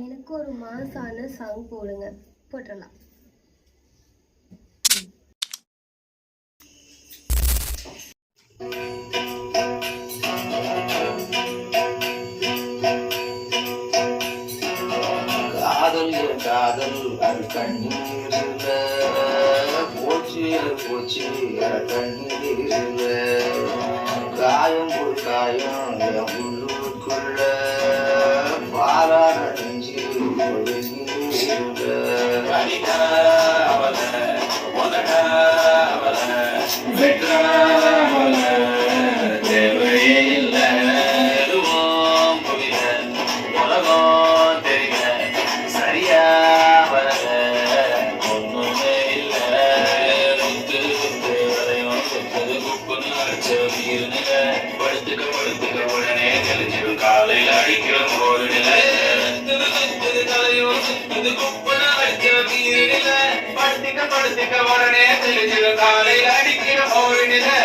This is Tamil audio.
எனக்கு ஒரு மாசான சாங் போடுங்க. போட்டுடலாம். காதல் அது கண்ணீரில் போச்சு போச்சு கண்ணீரில் காயம் ஒரு காயம் என் உள்ளுக்குள்ள பாராட நெஞ்சு தேவையே இல்லை உலகம் தெரியல சரியா வரல ஒண்ணுமே இல்லை படுத்துக்க உடனே தெளிச்சிடும் காலையில் அடிக்கிற ஒரு நிலை தலையும் சுத்துது குப்புன்னு அடிச்ச வீடு நிலை படுத்துக்க உடனே தெளிச்சிடும் காலையில் அடிக்கிற ஒரு நிலை